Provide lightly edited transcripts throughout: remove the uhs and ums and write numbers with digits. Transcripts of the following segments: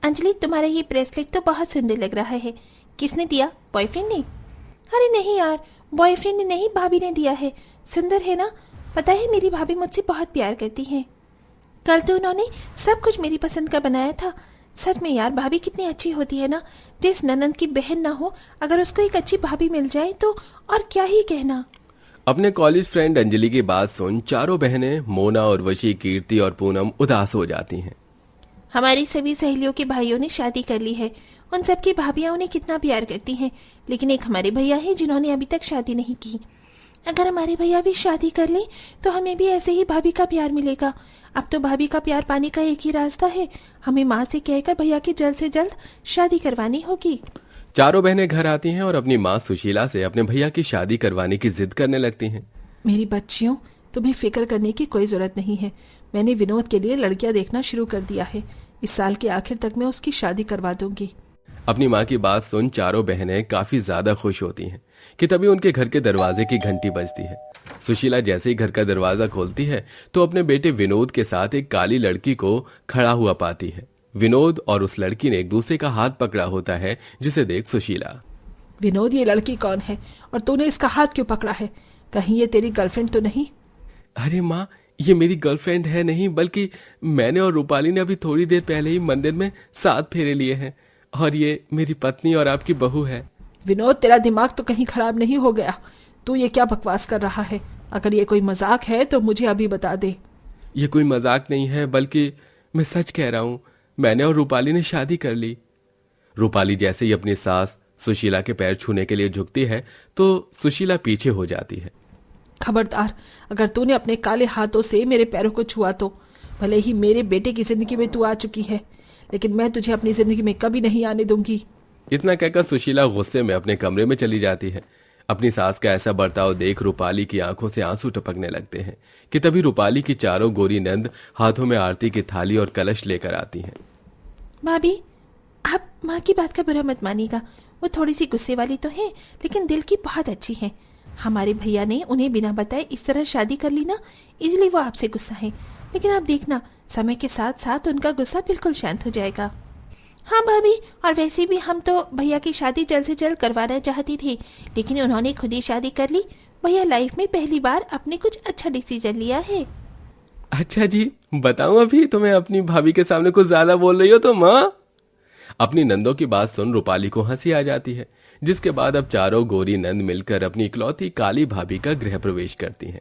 अंजलि, तुम्हारा ये ब्रेसलेट तो बहुत सुंदर लग रहा है। किसने दिया? बॉयफ्रेंड ने? अरे नहीं यार, बॉयफ्रेंड ने नहीं, भाभी ने दिया है। सुंदर है ना? पता है मेरी भाभी मुझसे बहुत प्यार करती है। कल तो उन्होंने सब कुछ मेरी पसंद का बनाया था। सच में यार, भाभी कितनी अच्छी होती है ना। जिस ननंद की बहन ना हो, अगर उसको एक अच्छी भाभी मिल जाए तो और क्या ही कहना। अपने कॉलेज फ्रेंड अंजलि की बात सुन चारों बहनें मोना, उर्वशी, कीर्ति और पूनम उदास हो जाती हैं। हमारी सभी सहेलियों के भाइयों ने शादी कर ली है। उन सबकी भाभियां उन्हें कितना प्यार करती हैं, लेकिन एक हमारे भैया हैं जिन्होंने अभी तक शादी नहीं की। अगर हमारे भैया भी शादी कर लें तो हमें भी ऐसे ही भाभी का प्यार मिलेगा। अब तो भाभी का प्यार पाने का एक ही रास्ता है, हमें माँ से कहकर भैया की जल्द से जल्द शादी करवानी होगी। चारों बहनें घर आती हैं और अपनी माँ सुशीला से अपने भैया की शादी करवाने की जिद करने लगती हैं। मेरी बच्चियों, तुम्हें फिक्र करने की कोई जरूरत नहीं है। मैंने विनोद के लिए लड़कियां देखना शुरू कर दिया है। इस साल के आखिर तक मैं उसकी शादी करवा दूंगी। अपनी माँ की बात सुन चारों बहनें काफी ज्यादा खुश होती हैं कि तभी उनके घर के दरवाजे की घंटी बजती है। सुशीला जैसे ही घर का दरवाजा खोलती है तो अपने बेटे विनोद के साथ एक काली लड़की को खड़ा हुआ पाती है। विनोद और उस लड़की ने एक दूसरे का हाथ पकड़ा होता है, जिसे देख सुशीला, विनोद, ये लड़की कौन है और तूने इसका हाथ क्यों पकड़ा है? कहीं ये तेरी गर्लफ्रेंड तो नहीं? अरे माँ, ये मेरी गर्लफ्रेंड है नहीं, बल्कि मैंने और रूपाली ने अभी थोड़ी देर पहले ही मंदिर में 7 फेरे लिए हैं और ये मेरी पत्नी और आपकी बहू है। विनोद, तेरा दिमाग तो कहीं खराब नहीं हो गया? तू ये क्या बकवास कर रहा है? अगर ये कोई मजाक है तो मुझे अभी बता दे। ये कोई मजाक नहीं है, बल्कि मैं सच कह रहा हूँ। मैंने और रूपाली ने शादी कर ली। रूपाली जैसे ही अपनी सास सुशीला के पैर छूने के लिए झुकती है तो सुशीला पीछे हो जाती है। खबरदार, अगर तूने अपने काले हाथों से मेरे पैरों को छुआ तो भले ही मेरे बेटे की जिंदगी में तू आ चुकी है, लेकिन मैं तुझे अपनी जिंदगी में कभी नहीं आने दूंगी। इतना कहकर सुशीला गुस्से में अपने कमरे में चली जाती है। अपनी सास का ऐसा बर्ताव देख रूपाली की आंखों से आंसू टपकने लगते हैं कि तभी रूपाली की चारों गोरी नंद हाथों में आरती की थाली और कलश लेकर आती हैं। भाभी, आप माँ की बात का बुरा मत मानिएगा। वो थोड़ी सी गुस्से वाली तो है, लेकिन दिल की बहुत अच्छी है। हमारे भैया ने उन्हें बिना बताए इस तरह शादी कर ली ना, इसलिए वो आपसे गुस्सा है। लेकिन आप देखना, समय के साथ साथ उनका गुस्सा बिल्कुल शांत हो जाएगा। हाँ भाभी, और वैसे भी हम तो भैया की शादी जल्द से जल्द करवाना चाहती थी, लेकिन उन्होंने खुद ही शादी कर ली। भैया लाइफ में पहली बार अपने कुछ अच्छा डिसीजन लिया है। अच्छा जी, बताऊं अभी तुम्हें अपनी भाभी के सामने कुछ ज्यादा बोल रही हो तो माँ। अपनी नंदों की बात सुन रूपाली को हंसी आ जाती है, जिसके बाद अब चारों गोरी नंद मिलकर अपनी इकलौती काली भाभी का गृह प्रवेश करती हैं।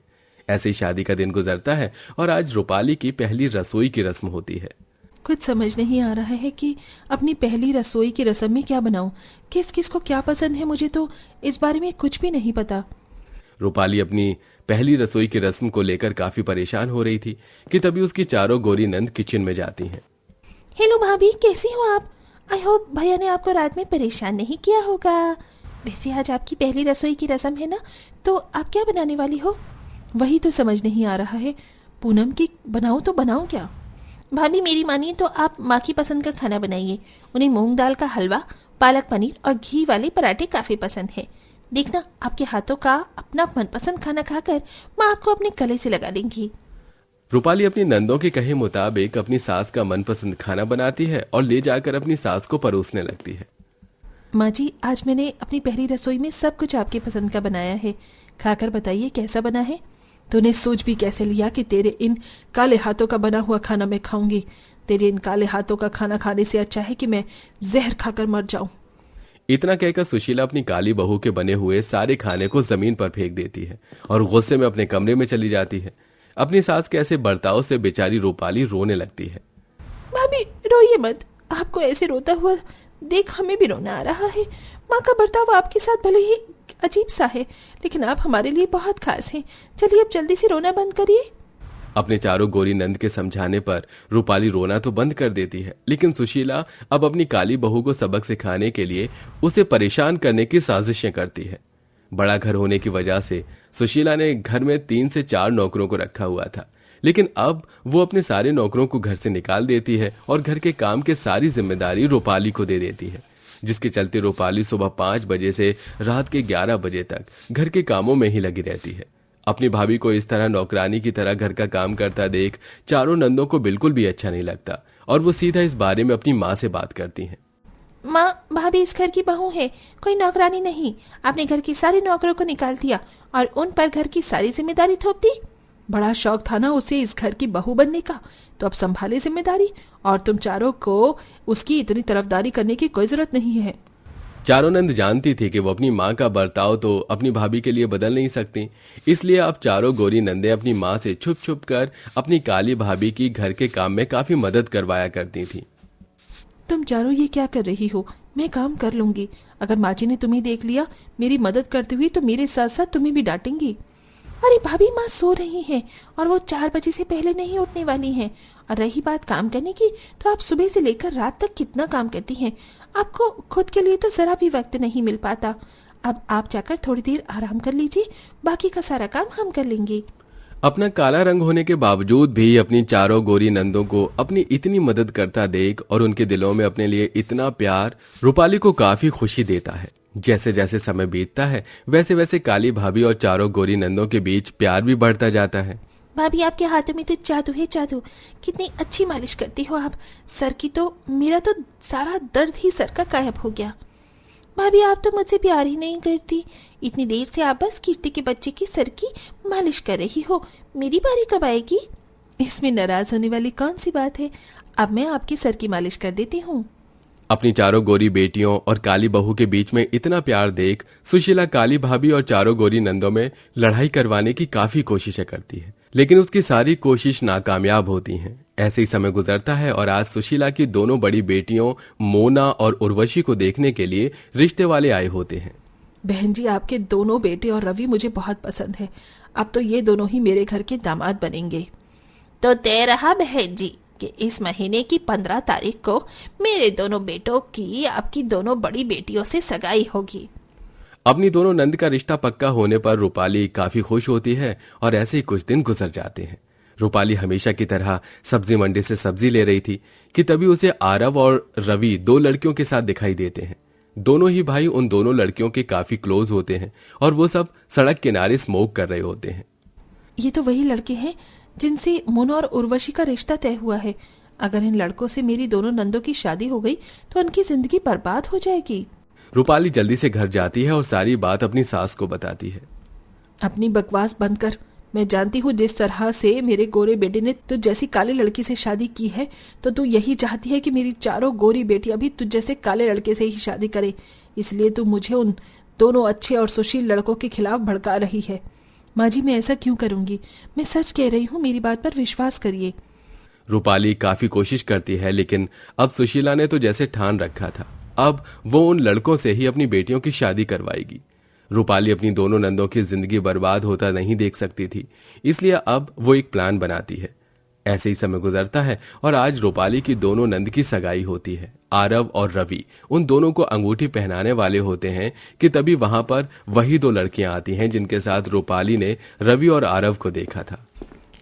ऐसे ही शादी का दिन गुजरता है और आज रूपाली की पहली रसोई की रस्म होती है। कुछ समझ नहीं आ रहा है कि अपनी पहली रसोई की रस्म में क्या बनाऊं, किस किस को क्या पसंद है, मुझे तो इस बारे में कुछ भी नहीं पता। रूपाली अपनी पहली रसोई की रस्म को लेकर काफी परेशान हो रही थी कि तभी उसकी चारों गोरी नंद किचन में जाती हैं। हेलो भाभी, कैसी हो आप? आई होप भैया ने आपको रात में परेशान नहीं किया होगा। वैसे आज आपकी पहली रसोई की रस्म है ना, तो आप क्या बनाने वाली हो? वही तो समझ नहीं आ रहा है पूनम की, बनाऊं तो बनाऊं क्या? भाभी मेरी मानिए तो आप माँ की पसंद का खाना बनाइए। उन्हें मूंग दाल का हलवा, पालक पनीर और घी वाले पराठे काफी पसंद है। देखना, आपके हाथों का अपना मनपसंद खाना खाकर माँ आपको अपने गले से लगा लेंगी। रूपाली अपनी नंदों के कहे मुताबिक अपनी सास का मनपसंद खाना बनाती है और ले जाकर अपनी सास को परोसने लगती है। माँ जी, आज मैंने अपनी पहली रसोई में सब कुछ आपके पसंद का बनाया है, खाकर बताइए कैसा बना है। तूने सोच भी कैसे लिया कि तेरे इन काले हाथों का बना हुआ खाना मैं खाऊंगी? तेरे इन काले हाथों का खाना खाने से अच्छा है कि मैं जहर खाकर मर जाऊं। इतना कहकर सुशीला अपनी काली बहू के बने हुए सारे खाने को जमीन पर फेंक देती है और गुस्से में अपने कमरे में चली जाती है। अपनी सास के ऐसे बर्ताव से बेचारी रूपाली रोने लगती है। भाभी रोइए मत, आपको ऐसे रोता हुआ देख हमें भी रोना आ रहा है। माँ का बर्ताव आपके साथ भले ही अजीब सा है, लेकिन आप हमारे लिए बहुत खास हैं। चलिए अब जल्दी से रोना बंद करिए। अपने चारों गोरी नंद के समझाने पर रूपाली रोना तो बंद कर देती है, लेकिन सुशीला अब अपनी काली बहू को सबक सिखाने के लिए उसे परेशान करने की साजिशें करती है। बड़ा घर होने की वजह से सुशीला ने घर में 3 से 4 नौकरों को रखा हुआ था, लेकिन अब वो अपने सारे नौकरों को घर से निकाल देती है और घर के काम के सारी जिम्मेदारी रूपाली को दे देती है, जिसके चलते रूपाली सुबह 5 बजे से रात के 11 बजे तक घर के कामों में ही लगी रहती है। अपनी भाभी को इस तरह नौकरानी की तरह घर का काम करता देख चारों नंदों को बिल्कुल भी अच्छा नहीं लगता और वो सीधा इस बारे में अपनी माँ से बात करती हैं। माँ, भाभी इस घर की बहू है, कोई नौकरानी नहीं। आपने घर की सारी नौकरों को निकाल दिया और उन पर घर की सारी जिम्मेदारी थोप दी। बड़ा शौक था ना उसे इस घर की बहू बनने का, तो अब संभाले जिम्मेदारी, और तुम चारों को उसकी इतनी तरफदारी करने की कोई जरूरत नहीं है। चारों नंद जानती थी कि वो अपनी माँ का बर्ताव तो अपनी भाभी के लिए बदल नहीं सकती, इसलिए अब चारों गोरी नंदे अपनी माँ से छुप छुप कर अपनी काली भाभी की घर के काम में काफी मदद करवाया करती थी। तुम चारों ये क्या कर रही हो? मैं काम कर लूंगी। अगर माँ जी ने तुम्हें देख लिया मेरी मदद करते हुए तो मेरे साथ साथ तुम्हें भी डांटेंगी। अरे भाभी, माँ सो रही हैं और वो 4 बजे से पहले नहीं उठने वाली हैं। और रही बात काम करने की, तो आप सुबह से लेकर रात तक कितना काम करती हैं। आपको खुद के लिए तो जरा भी वक्त नहीं मिल पाता। अब आप जाकर थोड़ी देर आराम कर लीजिए, बाकी का सारा काम हम कर लेंगे। अपना काला रंग होने के बावजूद भी अपनी चारों गोरी नंदों को अपनी इतनी मदद करता देख और उनके दिलों में अपने लिए इतना प्यार रूपाली को काफी खुशी देता है। जैसे जैसे समय बीतता है वैसे वैसे काली भाभी और चारों गोरी नंदों के बीच प्यार भी बढ़ता जाता है। भाभी, आपके हाथों में तो जादू है, जादू। कितनी अच्छी मालिश करती हो आप। सर की तो मेरा तो सारा दर्द ही सर का गायब हो गया। भाभी, आप तो मुझसे प्यार ही नहीं करती। इतनी देर से आप बस कीर्ति के बच्चे की सर की मालिश कर रही हो। मेरी बारी कब आएगी? इसमें नाराज होने वाली कौन सी बात है? अब मैं आपकी सर की मालिश कर देती हूँ। अपनी चारों गोरी बेटियों और काली बहू के बीच में इतना प्यार देख सुशीला काली भाभी और चारों गोरी नंदों में लड़ाई करवाने की काफी कोशिशें करती है, लेकिन उसकी सारी कोशिश नाकामयाब होती हैं। ऐसे ही समय गुजरता है और आज सुशीला की दोनों बड़ी बेटियों मोना और उर्वशी को देखने के लिए रिश्ते वाले आए होते हैं। बहन जी, आपके दोनों बेटे और रवि मुझे बहुत पसंद है। अब तो ये दोनों ही मेरे घर के दामाद बनेंगे। तो तय रहा बहन जी कि इस महीने की 15 तारीख को मेरे दोनों बेटों की आपकी दोनों बड़ी बेटियों से सगाई होगी। अपनी दोनों नंद का रिश्ता पक्का होने पर रूपाली काफी खुश होती है और ऐसे ही कुछ दिन गुजर जाते हैं। रूपाली हमेशा की तरह सब्जी मंडी से सब्जी ले रही थी कि तभी उसे आरव और रवि 2 लड़कियों के साथ दिखाई देते हैं। दोनों ही भाई उन दोनों लड़कियों के काफी क्लोज होते हैं और वो सब सड़क किनारे स्मोक कर रहे होते हैं। ये तो वही लड़के हैं जिनसे मोना और उर्वशी का रिश्ता तय हुआ है। अगर इन लड़कों से मेरी दोनों नंदों की शादी हो गई तो उनकी जिंदगी बर्बाद हो जाएगी। रूपाली जल्दी से घर जाती है और सारी बात अपनी सास को बताती है। अपनी बकवास बंद कर। मैं जानती हूँ जिस तरह से मेरे गोरे बेटे ने तुझ जैसी काले लड़की से शादी की है, तो तू यही चाहती है कि मेरी चारों गोरी बेटियां भी तुझ जैसे काले लड़के से ही शादी करें। इसलिए तू मुझे उन दोनों अच्छे और सुशील लड़कों के खिलाफ भड़का रही है। माँ जी, मैं ऐसा क्यों करूंगी? मैं सच कह रही हूँ, मेरी बात पर विश्वास करिए। रूपाली काफी कोशिश करती है, लेकिन अब सुशीला ने तो जैसे ठान रखा था, अब वो उन लड़कों से ही अपनी बेटियों की शादी करवाएगी। रूपाली अपनी दोनों नंदों की जिंदगी बर्बाद होता नहीं देख सकती थी, इसलिए अब वो एक प्लान बनाती है। ऐसे ही समय गुजरता है और आज रूपाली की दोनों नंद की सगाई होती है। आरव और रवि उन दोनों को अंगूठी पहनाने वाले होते हैं कि तभी वहां पर वही 2 लड़कियां आती हैं जिनके साथ रूपाली ने रवि और आरव को देखा था।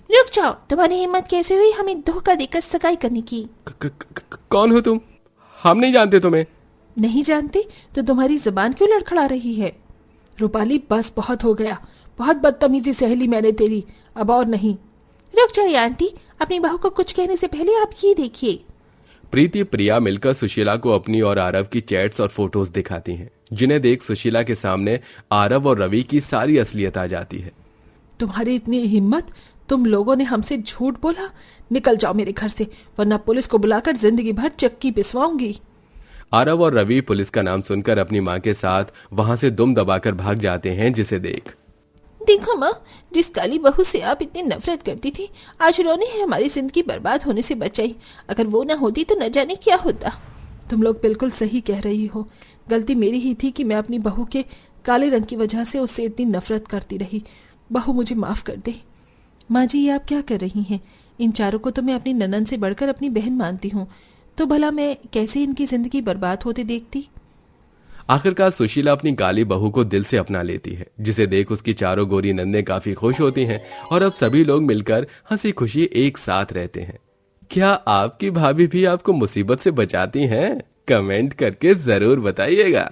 रुक जाओ, तुम्हारी हिम्मत कैसे हुई हमें धोखा देकर सगाई करने की? कौन हो तुम? हम नहीं जानते तुम्हें। नहीं जानते तो तुम्हारी जुबान क्यों लड़खड़ा रही है? रूपाली, बस बहुत हो गया। बहुत बदतमीजी सहेली मैंने तेरी, अब और नहीं। रुक जाइए आंटी, अपनी बहू को कुछ कहने से पहले आप ये देखिए। प्रीति प्रिया मिलकर सुशीला को अपनी और आरव की चैट्स और फोटोज दिखाती हैं, जिन्हें देख सुशीला के सामने आरव और रवि की सारी असलियत आ जाती है। तुम्हारी इतनी हिम्मत? तुम लोगों ने हमसे झूठ बोला? निकल जाओ मेरे घर से, वरना पुलिस को बुलाकर जिंदगी भर चक्की पिसवाऊंगी। आरव और रवि पुलिस का नाम सुनकर अपनी माँ के साथ वहां से दुम दबाकर भाग जाते हैं, जिसे देखो माँ, जिस काली बहू से आप इतनी नफरत करती थी, आज उन्होंने हमारी जिंदगी बर्बाद होने से बचाई। अगर वो ना होती तो न जाने क्या होता। तुम लोग बिल्कुल सही कह रही हो। गलती मेरी ही थी कि मैं अपनी बहू के काले रंग की वजह से उससे इतनी नफरत करती रही। बहू, मुझे माफ कर दे। माँ जी, ये आप क्या कर रही हैं? इन चारों को तो मैं अपनी ननन से बढ़कर अपनी बहन मानती हूँ, तो भला मैं कैसे इनकी जिंदगी बर्बाद होते देखती? आखिरकार सुशीला अपनी काली बहू को दिल से अपना लेती है, जिसे देख उसकी चारों गोरी नंदे काफी खुश होती हैं और अब सभी लोग मिलकर हंसी खुशी एक साथ रहते हैं। क्या आपकी भाभी भी आपको मुसीबत से बचाती हैं? कमेंट करके जरूर बताइएगा।